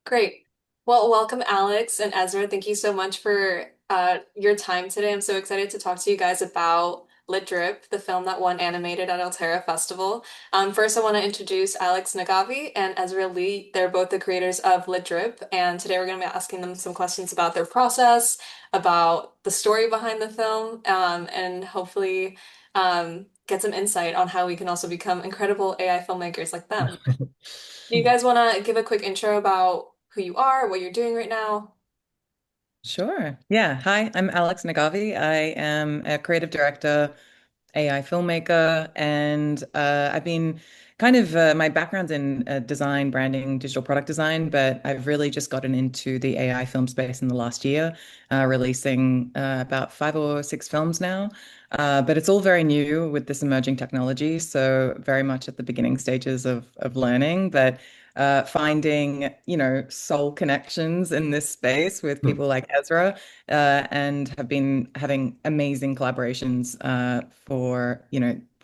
Great. Well, welcome, Alex and Ezra. Thank you so much for your time today. I'm so excited to talk to you guys about Lit Drip, the film that won animated at Altera Festival. First, I want to introduce Alex Naghavi and Ezra Li. They're both the creators of Lit Drip, and today we're going to be asking them some questions about their process, about the story behind the film, and hopefully get some insight on how we can also become incredible AI filmmakers like them. Do you guys want to give a quick intro about who you are, what you're doing right now? Sure. Yeah. Hi, I'm Alex Nagavi. I am a creative director, AI filmmaker, and I've been my background's in design, branding, digital product design, but I've really just gotten into the AI film space in the last year, releasing about 5 or 6 films now. But it's all very new with this emerging technology, so very much at the beginning stages of learning. But finding, soul connections in this space with people like Ezra, and have been having amazing collaborations for,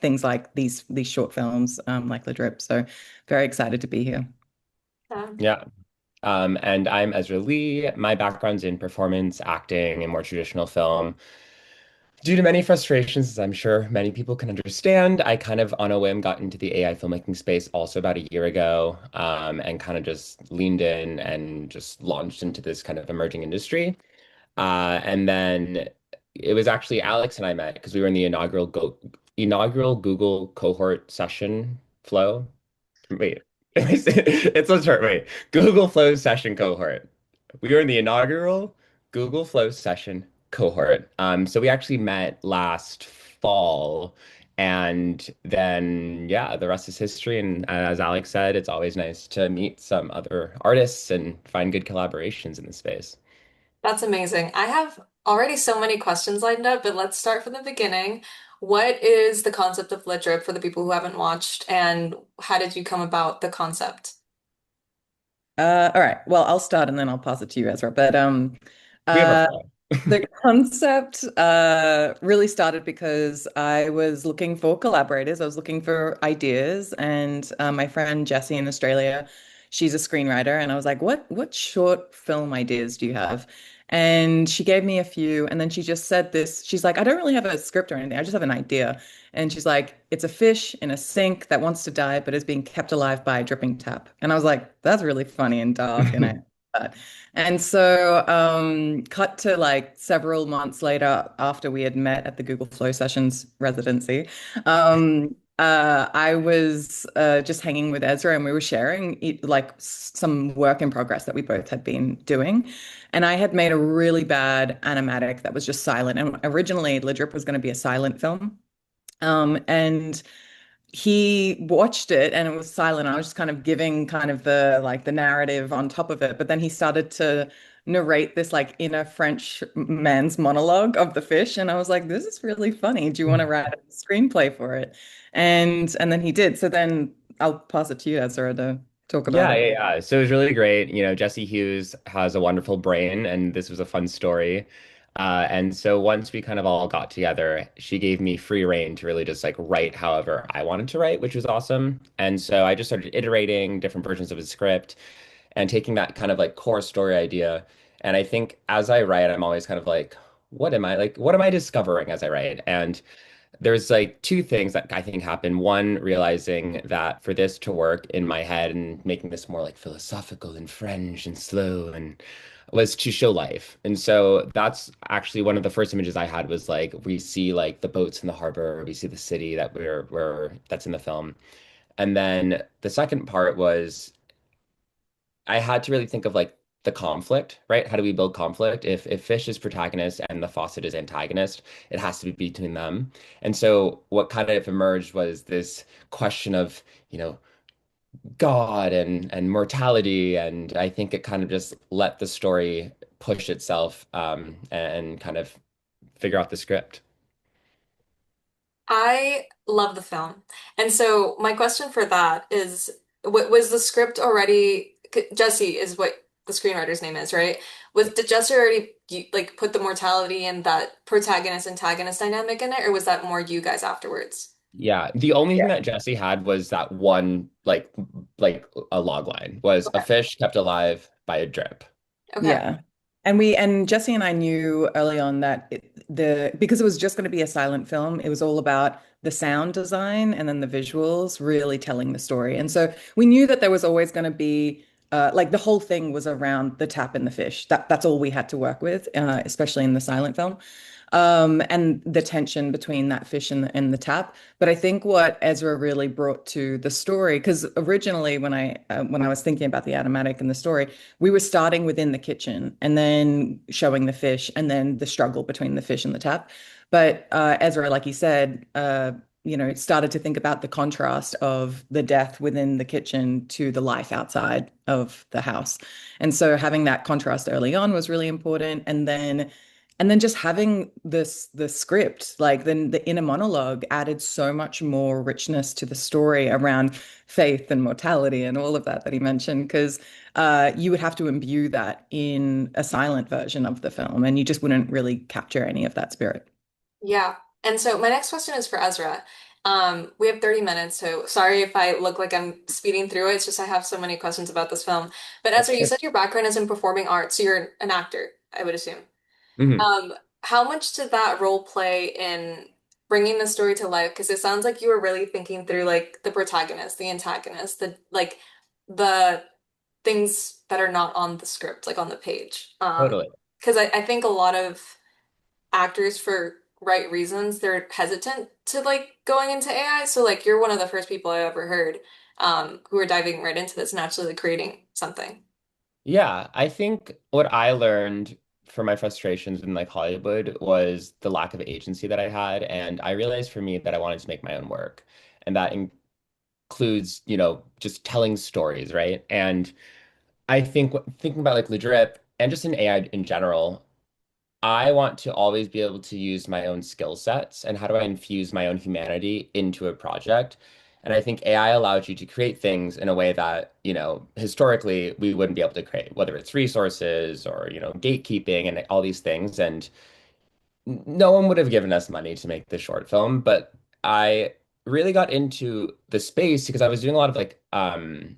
things like these short films, like The Drip. So very excited to be here. Um, Yeah. And I'm Ezra Lee. My background's in performance, acting, and more traditional film. Due to many frustrations, as I'm sure many people can understand, I kind of on a whim got into the AI filmmaking space also about a year ago, and kind of just leaned in and just launched into this kind of emerging industry. And then it was actually Alex and I met because we were in the inaugural Google cohort session flow. Wait, it's a short. Wait, Google Flow session cohort. We were in the inaugural Google Flow session cohort. So we actually met last fall, and then yeah, the rest is history. And as Alex said, it's always nice to meet some other artists and find good collaborations in the space. that's amazing. I have already so many questions lined up, but let's start from the beginning. What is the concept of Lit Drip for the people who haven't watched, and how did you come about the concept? All right. Well, I'll start and then I'll pass it to you, Ezra. But We have a uh, flow. the concept really started because I was looking for collaborators. I was looking for ideas, and my friend Jessie in Australia, she's a screenwriter, and I was like, "What short film ideas do you have?" And she gave me a few, and then she just said this. She's like, "I don't really have a script or anything. I just have an idea." And she's like, "It's a fish in a sink that wants to die, but is being kept alive by a dripping tap." And I was like, "That's really funny and dark," and and so, cut to like several months later, after we had met at the Google Flow Sessions residency, I was just hanging with Ezra, and we were sharing some work in progress that we both had been doing. And I had made a really bad animatic that was just silent. And originally, Le Drip was going to be a silent film. And he watched it and it was silent. I was just kind of giving kind of the narrative on top of it. But then he started to narrate this like inner French man's monologue of the fish. And I was like, this is really funny. Do you want to write a screenplay for it? And then he did. So then I'll pass it to you, Ezra, to talk about Yeah, it. yeah, yeah. So it was really great. Jesse Hughes has a wonderful brain, and this was a fun story. And so once we kind of all got together, she gave me free rein to really just like write however I wanted to write, which was awesome. And so I just started iterating different versions of the script and taking that kind of like core story idea. And I think as I write, I'm always kind of like, what am I discovering as I write? And there's like two things that I think happen. One, realizing that for this to work in my head and making this more like philosophical and French and slow and was to show life. And so that's actually one of the first images I had was like we see like the boats in the harbor, we see the city that we're that's in the film. And then the second part was I had to really think of like the conflict, right? How do we build conflict? If Fish is protagonist and the Fawcett is antagonist, it has to be between them. And so what kind of emerged was this question of, God and mortality. And I think it kind of just let the story push itself and kind of figure out the script. I love the film. And so my question for that is, was the script already, Jesse is what the screenwriter's name is, right? Did Jesse already like put the mortality and that protagonist antagonist dynamic in it, or was that more you guys afterwards? Yeah, the only thing that Jesse had was that one like a log line was a Okay. fish kept alive by a drip. Okay. Yeah. And Jesse and I knew early on that because it was just going to be a silent film, it was all about the sound design and then the visuals really telling the story. And so we knew that there was always going to be like the whole thing was around the tap and the fish. That's all we had to work with, especially in the silent film. And the tension between that fish and the tap. But I think what Ezra really brought to the story, because originally when I was thinking about the automatic and the story, we were starting within the kitchen and then showing the fish and then the struggle between the fish and the tap. But Ezra, like you said, started to think about the contrast of the death within the kitchen to the life outside of the house. And so having that contrast early on was really important. And then just having the script, like then the inner monologue added so much more richness to the story around faith and mortality and all of that he mentioned, because you would have to imbue that in a silent version of the film, and you just wouldn't really capture any of that spirit. Yeah. And so my next question is for Ezra. We have 30 minutes, so sorry if I look like I'm speeding through it. It's just I have so many questions about this film. But That's Ezra, you good. said your background is in performing arts, so you're an actor, I would assume. Mhm. How much did that role play in bringing the story to life? Because it sounds like you were really thinking through like the protagonist, the antagonist, the things that are not on the script, like on the page. Totally. Because I think a lot of actors, for right reasons, they're hesitant to like going into AI. So like you're one of the first people I ever heard who are diving right into this and actually like, creating something. Yeah, I think what I learned from my frustrations in like Hollywood was the lack of agency that I had, and I realized for me that I wanted to make my own work, and that includes, just telling stories, right? And I think thinking about like Le Drip and just in AI in general, I want to always be able to use my own skill sets and how do I infuse my own humanity into a project. And I think AI allows you to create things in a way that, historically we wouldn't be able to create, whether it's resources or, gatekeeping and all these things. And no one would have given us money to make this short film, but I really got into the space because I was doing a lot of like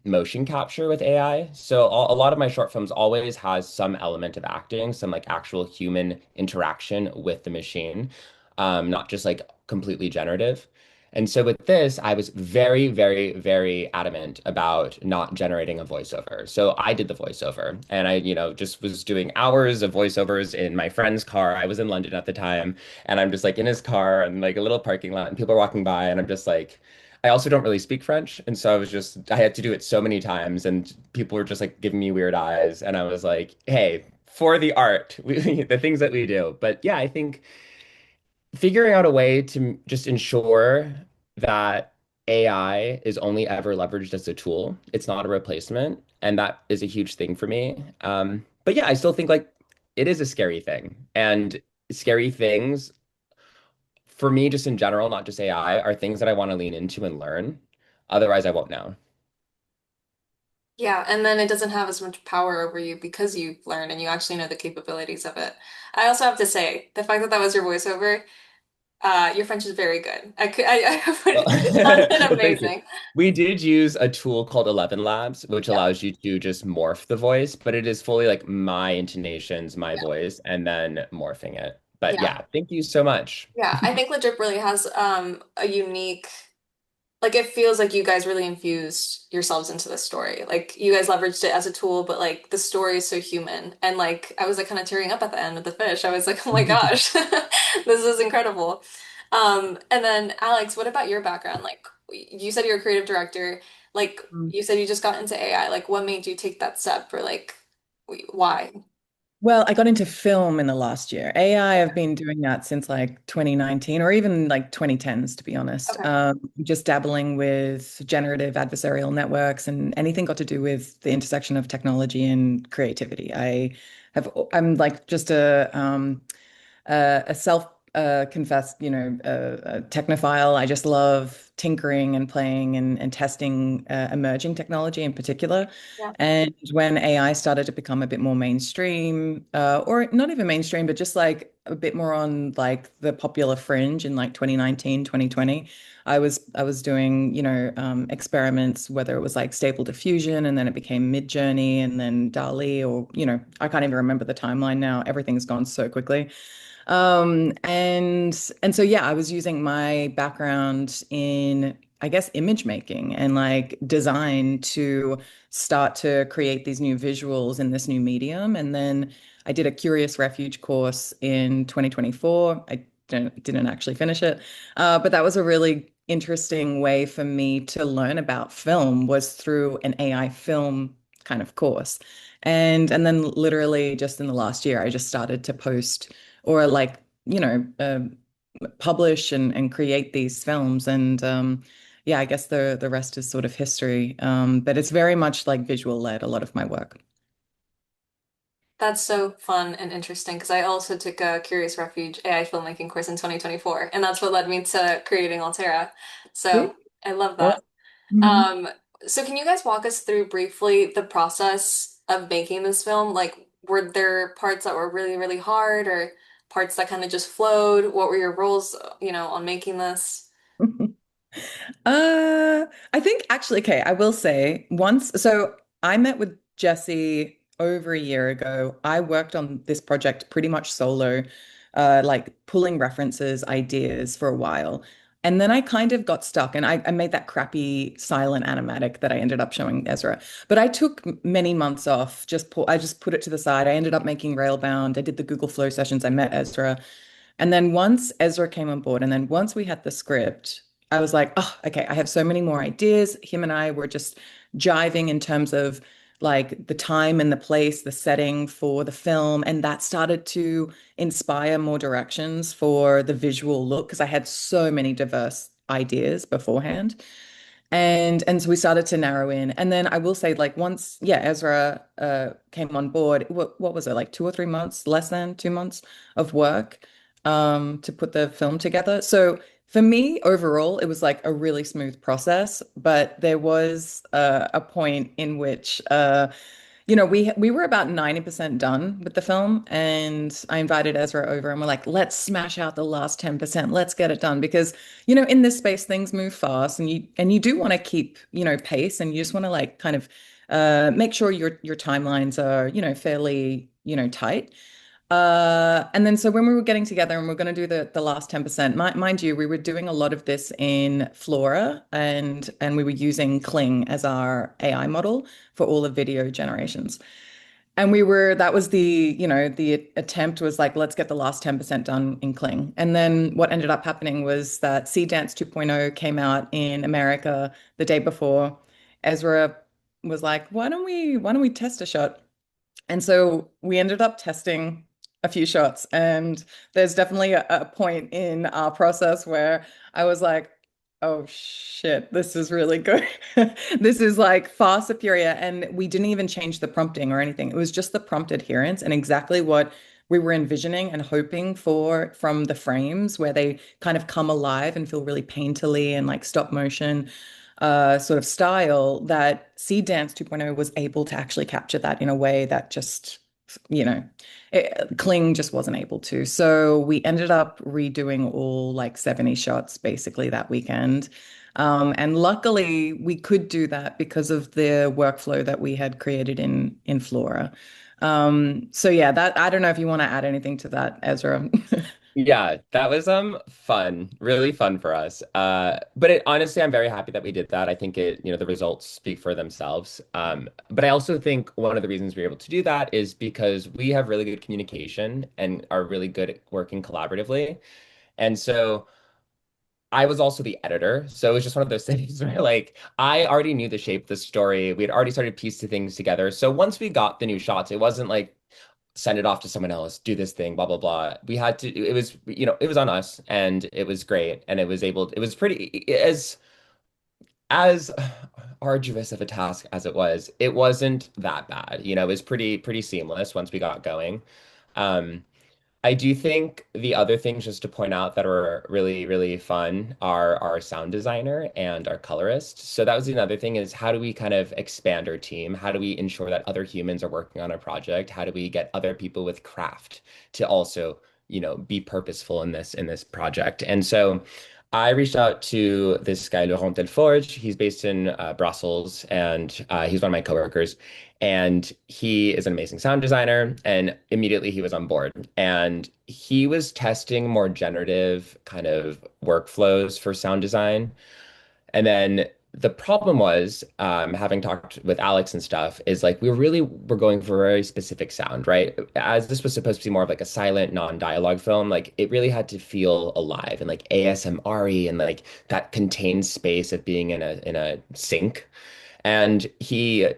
motion capture with AI. So a lot of my short films always has some element of acting, some like actual human interaction with the machine, not just like completely generative. And so with this, I was very, very, very adamant about not generating a voiceover. So I did the voiceover and I, just was doing hours of voiceovers in my friend's car. I was in London at the time and I'm just like in his car and like a little parking lot and people are walking by and I'm just like, I also don't really speak French. And so I had to do it so many times and people were just like giving me weird eyes. And I was like, hey, for the art, the things that we do. But yeah, I think figuring out a way to just ensure that AI is only ever leveraged as a tool. It's not a replacement, and that is a huge thing for me. But yeah, I still think like it is a scary thing, and scary things for me, just in general, not just AI, are things that I want to lean into and learn. Otherwise, I won't know. Yeah, and then it doesn't have as much power over you because you've learned and you actually know the capabilities of it. I also have to say, the fact that that was your voiceover, your French is very good. I Well, would, it sounded well, thank you. amazing. We did use a tool called 11 Labs, which Yeah, allows you to just morph the voice, but it is fully like my intonations, my yeah, voice, and then morphing it. But yeah, yeah, thank you so much. yeah. I think Legit really has a unique. Like it feels like you guys really infused yourselves into the story. Like you guys leveraged it as a tool, but like the story is so human. And like I was like kind of tearing up at the end of the fish. I was like, oh my gosh, this is incredible. And then Alex, what about your background? Like you said you're a creative director. Like you said you just got into AI. Like what made you take that step or like why? Well, I got into film in the last year. AI, I've been doing that since like 2019 or even like 2010s, to be honest. Okay. Just dabbling with generative adversarial networks and anything got to do with the intersection of technology and creativity. I'm like just a self confessed, a technophile. I just love tinkering and playing and testing emerging technology in particular. Yeah. And when AI started to become a bit more mainstream, or not even mainstream, but just like a bit more on like the popular fringe in like 2019, 2020, I was doing, experiments, whether it was like Stable Diffusion and then it became Midjourney and then DALL-E, or, I can't even remember the timeline now. Everything's gone so quickly. And so yeah, I was using my background in, I guess, image making and like design to start to create these new visuals in this new medium. And then I did a Curious Refuge course in 2024. I didn't actually finish it, but that was a really interesting way for me to learn about film, was through an AI film kind of course. And then literally just in the last year, I just started to post or like, publish and create these films. And yeah, I guess the rest is sort of history. But it's very much like visual led, a lot of my work. That's so fun and interesting because I also took a Curious Refuge AI filmmaking course in 2024, and that's what led me to creating Altera. So Sweet. I love Awesome. that. Mhm. Um, so can you guys walk us through briefly the process of making this film? Like, were there parts that were really, really hard or parts that kind of just flowed? What were your roles, on making this? I think actually, okay, I will say once, so I met with Jesse over a year ago. I worked on this project pretty much solo, like pulling references, ideas for a while. And then I kind of got stuck and I made that crappy silent animatic that I ended up showing Ezra. But I took many months off, I just put it to the side. I ended up making Railbound. I did the Google Flow sessions. I met Ezra. And then once Ezra came on board, and then once we had the script, I was like, oh, okay, I have so many more ideas. Him and I were just jiving in terms of like the time and the place, the setting for the film. And that started to inspire more directions for the visual look because I had so many diverse ideas beforehand. And so we started to narrow in. And then I will say, like, once, yeah, Ezra came on board, what was it, like 2 or 3 months, less than 2 months of work to put the film together. So for me, overall, it was like a really smooth process, but there was a point in which we were about 90% done with the film, and I invited Ezra over and we're like, let's smash out the last 10%. Let's get it done because, in this space things move fast and you do want to keep, pace, and you just want to like kind of make sure your timelines are, fairly, tight. And then so when we were getting together and we're going to do the last 10%, mind you, we were doing a lot of this in Flora, and we were using Kling as our AI model for all the video generations. And that was the attempt was like, let's get the last 10% done in Kling. And then what ended up happening was that Sea Dance 2.0 came out in America the day before. Ezra was like, why don't we test a shot? And so we ended up testing a few shots, and there's definitely a point in our process where I was like, oh shit, this is really good. This is like far superior. And we didn't even change the prompting or anything. It was just the prompt adherence and exactly what we were envisioning and hoping for from the frames where they kind of come alive and feel really painterly and like stop motion sort of style. That Seed Dance 2.0 was able to actually capture that in a way that just, Kling just wasn't able to. So we ended up redoing all like 70 shots basically that weekend. And luckily we could do that because of the workflow that we had created in Flora. So yeah, that I don't know if you want to add anything to that, Ezra. Yeah, that was fun, really fun for us. But honestly, I'm very happy that we did that. I think the results speak for themselves. But I also think one of the reasons we're able to do that is because we have really good communication and are really good at working collaboratively. And so I was also the editor, so it was just one of those things where like I already knew the shape of the story. We had already started piecing things together. So once we got the new shots, it wasn't like send it off to someone else, do this thing, blah blah blah. We had to, it was on us, and it was great, and it was pretty as arduous of a task as it was. It wasn't that bad, it was pretty seamless once we got going. Um, I do think the other things just to point out that are really, really fun are our sound designer and our colorist. So that was another thing is how do we kind of expand our team? How do we ensure that other humans are working on a project? How do we get other people with craft to also, be purposeful in this project? And so I reached out to this guy, Laurent Delforge. He's based in Brussels, and he's one of my coworkers. And he is an amazing sound designer. And immediately he was on board. And he was testing more generative kind of workflows for sound design. And then the problem was, having talked with Alex and stuff, is like we really were going for a very specific sound, right? As this was supposed to be more of like a silent, non-dialogue film, like it really had to feel alive and like ASMR-y and like that contained space of being in a sync. And he,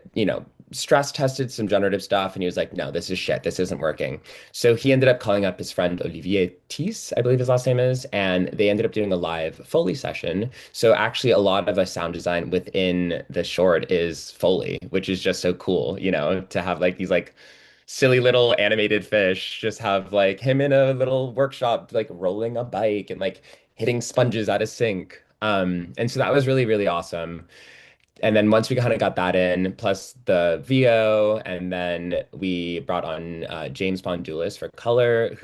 stress tested some generative stuff and he was like, no, this is shit. This isn't working. So he ended up calling up his friend Olivier Tis, I believe his last name is, and they ended up doing a live Foley session. So actually a lot of the sound design within the short is Foley, which is just so cool, to have like these like silly little animated fish just have like him in a little workshop like rolling a bike and like hitting sponges at a sink. And so that was really, really awesome. And then once we kind of got that in, plus the VO, and then we brought on James Bondulis for color,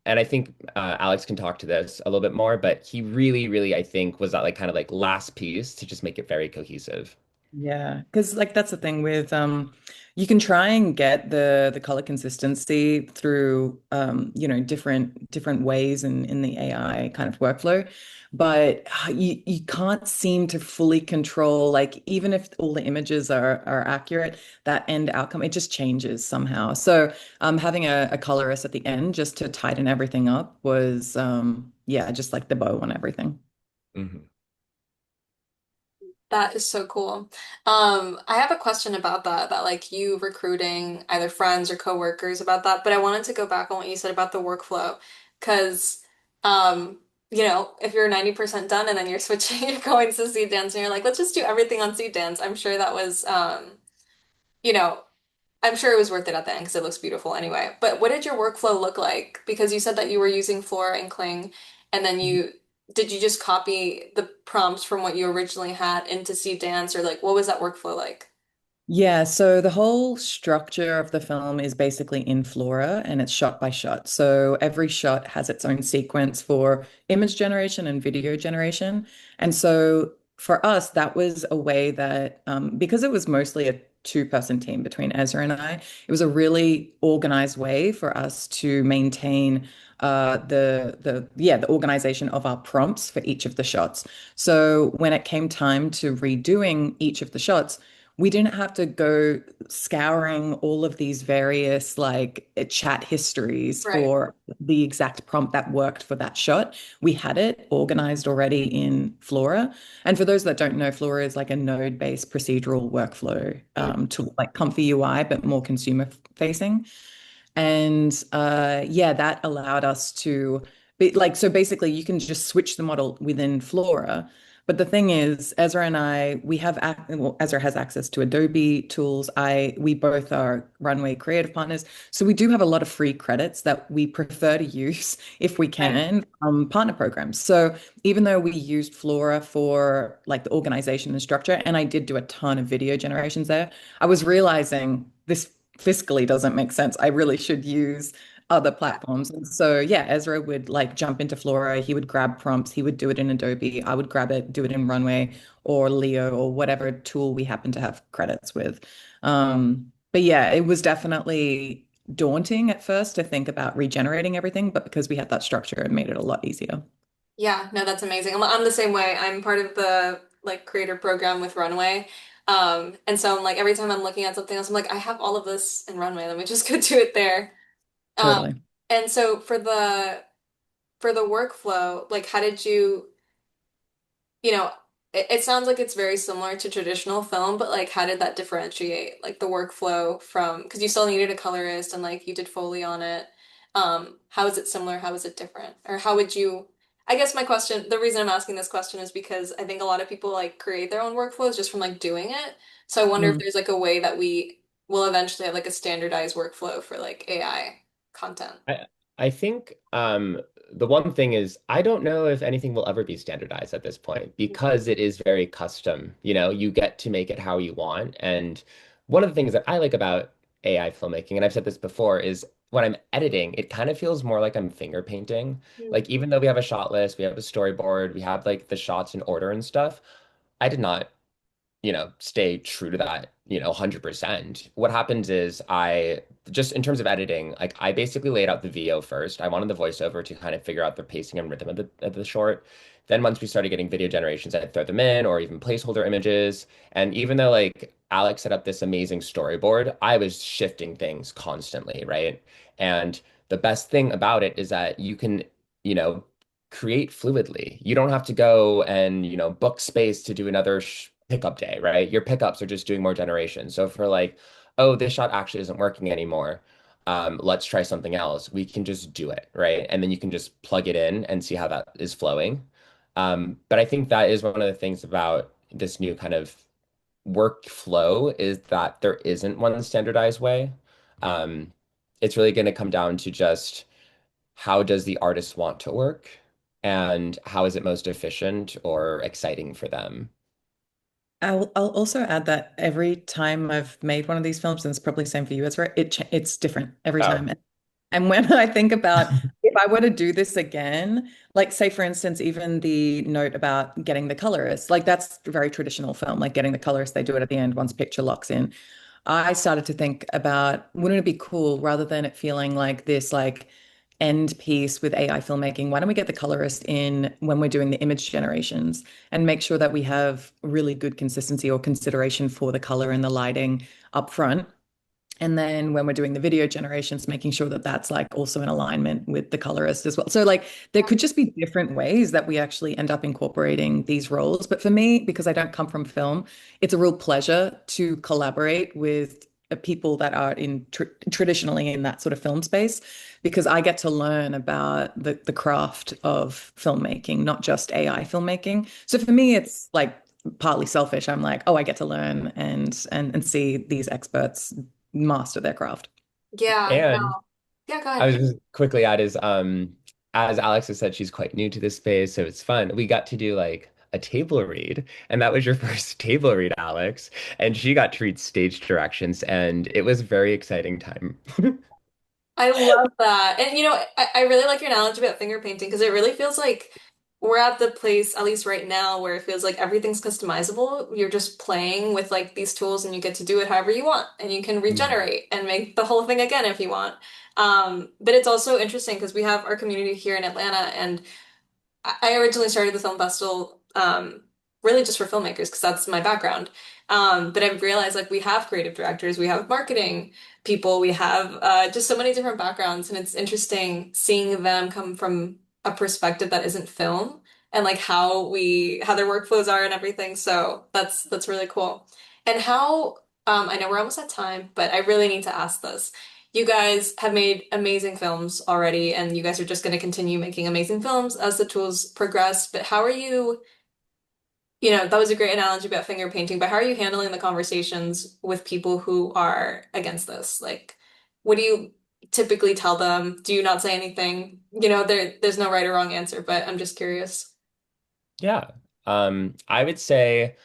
and I think Alex can talk to this a little bit more, but he really, really, I think, was that like kind of like last piece to just make it very cohesive. Yeah, because like that's the thing with you can try and get the color consistency through different ways in the AI kind of workflow, but you can't seem to fully control like even if all the images are accurate, that end outcome it just changes somehow. So having a colorist at the end just to tighten everything up was yeah, just like the bow on everything. Hmm. That is so cool. I have a question about that like you recruiting either friends or coworkers about that, but I wanted to go back on what you said about the workflow, because um, if you're 90% done and then you're switching, you're going to see dance and you're like, let's just do everything on seat dance. I'm sure that was you know, I'm sure it was worth it at the end because it looks beautiful anyway. But what did your workflow look like? Because you said that you were using Flora and Kling, and then did you just copy the prompts from what you originally had into C Dance, or like what was that workflow like? Yeah, so the whole structure of the film is basically in Flora and it's shot by shot. So every shot has its own sequence for image generation and video generation. And so for us, that was a way that, because it was mostly a two-person team between Ezra and I, it was a really organized way for us to maintain the organization of our prompts for each of the shots. So when it came time to redoing each of the shots, we didn't have to go scouring all of these various like chat histories Right. for the exact prompt that worked for that shot. We had it organized already in Flora. And for those that don't know, Flora is like a node-based procedural workflow Mm. tool, like comfy UI, but more consumer facing. And yeah, that allowed us to be like, so basically you can just switch the model within Flora. But the thing is, Ezra and I, well, Ezra has access to Adobe tools. We both are Runway Creative Partners. So we do have a lot of free credits that we prefer to use if we Right. can partner programs. So even though we used Flora for like the organization and structure, and I did do a ton of video generations there, I was realizing this fiscally doesn't make sense. I really should use other platforms. And so, yeah, Ezra would like jump into Flora. He would grab prompts. He would do it in Adobe. I would grab it, do it in Runway or Leo or whatever tool we happen to have credits with. But yeah, it was definitely daunting at first to think about regenerating everything, but because we had that structure, it made it a lot easier. Yeah, no, that's amazing. I'm the same way. I'm part of the like creator program with Runway. And so I'm like every time I'm looking at something else, I'm like, I have all of this in Runway. Let me just go do it there. Um, Totally. and so for the workflow, like how did you, it sounds like it's very similar to traditional film, but like how did that differentiate like the workflow from, because you still needed a colorist and like you did Foley on it. How is it similar? How is it different? Or how would you, I guess my question, the reason I'm asking this question is because I think a lot of people like create their own workflows just from like doing it. So I wonder if Mm. there's like a way that we will eventually have like a standardized workflow for like AI content. I think the one thing is I don't know if anything will ever be standardized at this point because it is very custom. You know, you get to make it how you want. And one of the things that I like about AI filmmaking, and I've said this before, is when I'm editing, it kind of feels more like I'm finger painting. Mm. Like even though we have a shot list, we have a storyboard, we have like the shots in order and stuff, I did not stay true to that, 100%. What happens is I just in terms of editing, like I basically laid out the VO first. I wanted the voiceover to kind of figure out the pacing and rhythm of the short. Then once we started getting video generations, I'd throw them in or even placeholder images. And even though like Alex set up this amazing storyboard, I was shifting things constantly, right? And the best thing about it is that you can, you know, create fluidly. You don't have to go and, book space to do another pickup day, right? Your pickups are just doing more generations. So for like, oh, this shot actually isn't working anymore. Let's try something else. We can just do it, right? And then you can just plug it in and see how that is flowing. But I think that is one of the things about this new kind of workflow is that there isn't one standardized way. Um, it's really going to come down to just how does the artist want to work and how is it most efficient or exciting for them? I'll also add that every time I've made one of these films, and it's probably the same for you, Ezra, it's different every Oh, time. And when I think about if I were to do this again, like say for instance, even the note about getting the colorist, like that's very traditional film, like getting the colorist, they do it at the end once picture locks in. I started to think about wouldn't it be cool rather than it feeling like this like end piece with AI filmmaking, why don't we get the colorist in when we're doing the image generations and make sure that we have really good consistency or consideration for the color and the lighting up front. And then when we're doing the video generations, making sure that that's like also in alignment with the colorist as well. So like there could just be different ways that we actually end up incorporating these roles. But for me, because I don't come from film, it's a real pleasure to collaborate with people that are in traditionally in that sort of film space because I get to learn about the craft of filmmaking, not just AI filmmaking. So for me, it's like partly selfish. I'm like, oh, I get to learn and see these experts master their craft. Yeah, no. and Yeah, go I ahead. was just quickly add is as Alex has said, she's quite new to this space, so it's fun. We got to do like a table read, and that was your first table read, Alex. And she got to read stage directions, and it was a very exciting time. I love that. And I really like your analogy about finger painting because it really feels like we're at the place, at least right now, where it feels like everything's customizable. You're just playing with like these tools and you get to do it however you want. And you can Mhm. regenerate and make the whole thing again if you want. But it's also interesting because we have our community here in Atlanta and I originally started the film festival really just for filmmakers because that's my background. But I've realized like we have creative directors, we have marketing people, we have just so many different backgrounds, and it's interesting seeing them come from a perspective that isn't film and like how their workflows are and everything. So that's really cool. And how I know we're almost at time, but I really need to ask this. You guys have made amazing films already, and you guys are just going to continue making amazing films as the tools progress. But how are you, that was a great analogy about finger painting, but how are you handling the conversations with people who are against this? Like, what do you typically tell them? Do you not say anything? There's no right or wrong answer, but I'm just curious. Yeah. I would say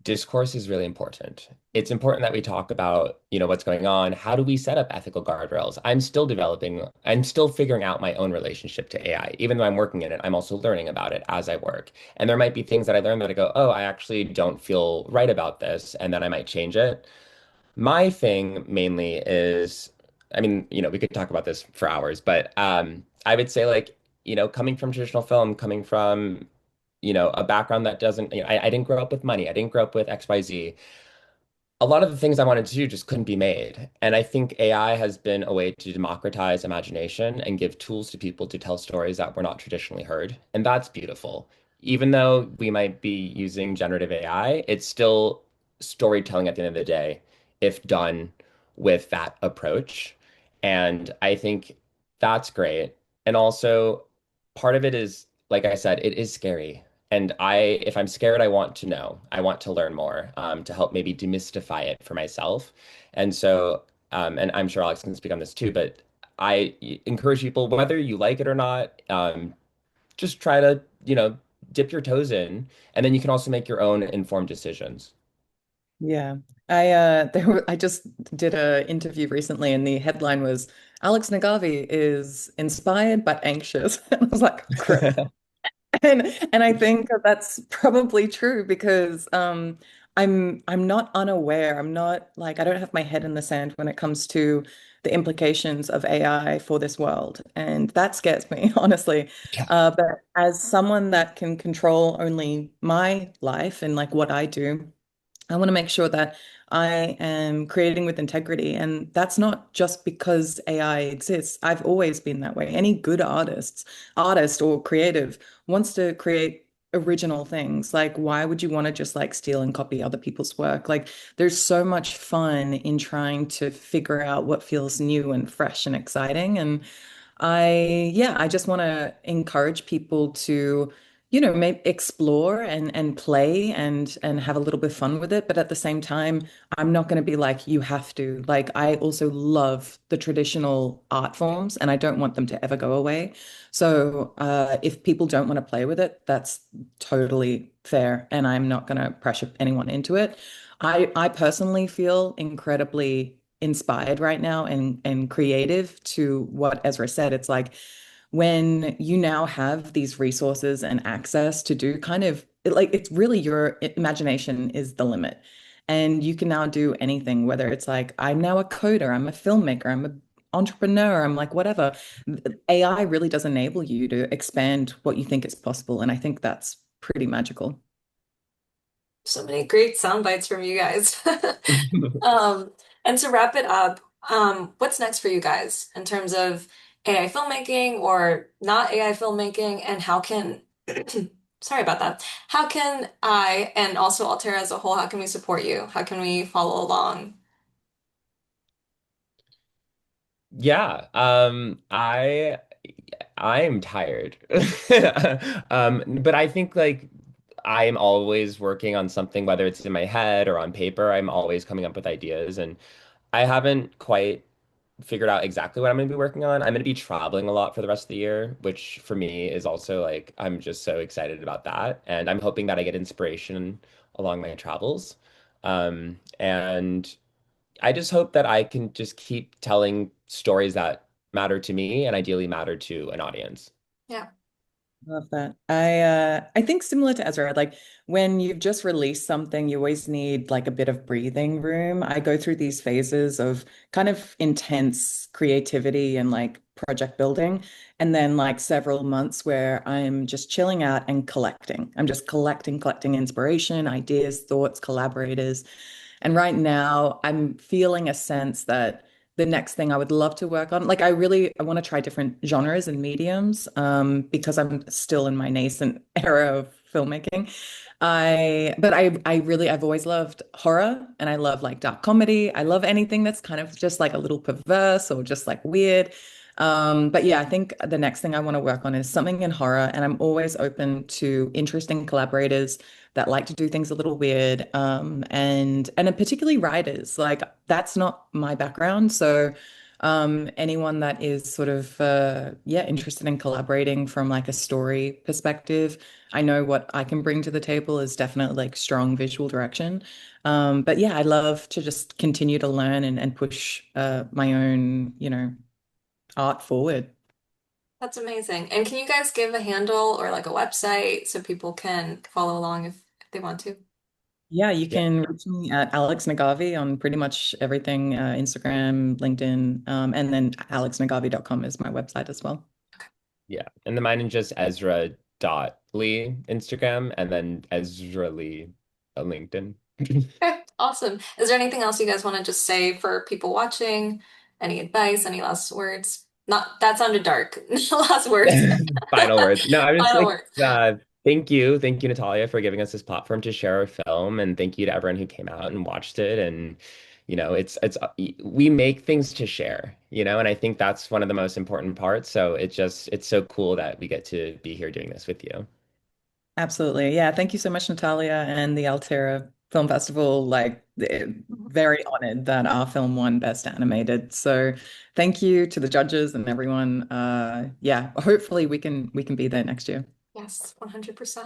discourse is really important. It's important that we talk about, what's going on. How do we set up ethical guardrails? I'm still figuring out my own relationship to AI. Even though I'm working in it, I'm also learning about it as I work. And there might be things that I learn that I go, oh, I actually don't feel right about this, and then I might change it. My thing mainly is, I mean, we could talk about this for hours, but I would say like, coming from traditional film, coming from, a background that doesn't, I didn't grow up with money. I didn't grow up with XYZ. A lot of the things I wanted to do just couldn't be made. And I think AI has been a way to democratize imagination and give tools to people to tell stories that were not traditionally heard. And that's beautiful. Even though we might be using generative AI, it's still storytelling at the end of the day, if done with that approach. And I think that's great. And also, part of it is, like I said, it is scary. And if I'm scared, I want to know. I want to learn more to help maybe demystify it for myself. And so, and I'm sure Alex can speak on this too, but I encourage people, whether you like it or not, just try to, dip your toes in, and then you can also make your own informed decisions. Yeah. I just did a interview recently and the headline was Alex Nagavi is inspired but anxious. And I was like, great. And I think that that's probably true because I'm not unaware. I'm not like I don't have my head in the sand when it comes to the implications of AI for this world. And that scares me, honestly. Yeah. But as someone that can control only my life and like what I do, I want to make sure that I am creating with integrity. And that's not just because AI exists. I've always been that way. Any good artist or creative wants to create original things. Like, why would you want to just like steal and copy other people's work? Like, there's so much fun in trying to figure out what feels new and fresh and exciting. And I just want to encourage people to, maybe explore and play and have a little bit of fun with it. But at the same time, I'm not going to be like, you have to. Like, I also love the traditional art forms and I don't want them to ever go away. So, if people don't want to play with it, that's totally fair. And I'm not going to pressure anyone into it. I personally feel incredibly inspired right now and creative to what Ezra said. It's like when you now have these resources and access to do like it's really your imagination is the limit. And you can now do anything, whether it's like I'm now a coder, I'm a filmmaker, I'm an entrepreneur, I'm like whatever. AI really does enable you to expand what you think is possible. And I think that's pretty magical. So many great sound bites from you guys. Um, and to wrap it up, what's next for you guys in terms of AI filmmaking or not AI filmmaking, and how can, sorry about that, how can I and also Altera as a whole, how can we support you? How can we follow along? Yeah, I'm tired. But I think like I'm always working on something, whether it's in my head or on paper. I'm always coming up with ideas, and I haven't quite figured out exactly what I'm going to be working on. I'm going to be traveling a lot for the rest of the year, which for me is also like I'm just so excited about that, and I'm hoping that I get inspiration along my travels. And I just hope that I can just keep telling stories that matter to me and ideally matter to an audience. Yeah. Love that. I think similar to Ezra, like when you've just released something, you always need like a bit of breathing room. I go through these phases of kind of intense creativity and like project building, and then like several months where I'm just chilling out and collecting. I'm just collecting inspiration, ideas, thoughts, collaborators. And right now, I'm feeling a sense that the next thing I would love to work on, like I want to try different genres and mediums, because I'm still in my nascent era of filmmaking. I've always loved horror and I love like dark comedy. I love anything that's kind of just like a little perverse or just like weird. But yeah, I think the next thing I want to work on is something in horror, and I'm always open to interesting collaborators that like to do things a little weird, and particularly writers. Like that's not my background, so anyone that is sort of yeah, interested in collaborating from like a story perspective, I know what I can bring to the table is definitely like strong visual direction. But yeah, I love to just continue to learn and push my own, art forward. That's amazing. And can you guys give a handle or like a website so people can follow along if they want to? Yeah, you Yeah. can reach me at Alex Nagavi on pretty much everything, Instagram, LinkedIn, and then alexnagavi.com is my website as well. Yeah. And the mine is just Ezra dot Lee Instagram and then Ezra Lee on LinkedIn. Okay, awesome. Is there anything else you guys want to just say for people watching? Any advice? Any last words? Not that sounded dark. Last words. Final words. No, I'm just Final like, words. thank you. Thank you, Natalia, for giving us this platform to share our film. And thank you to everyone who came out and watched it. And, we make things to share, and I think that's one of the most important parts. So it's so cool that we get to be here doing this with you. Absolutely. Yeah. Thank you so much, Natalia, and the Altera Film Festival. Like, very honored that our film won Best Animated. So thank you to the judges and everyone. Yeah, hopefully we can be there next year. Yes, 100%.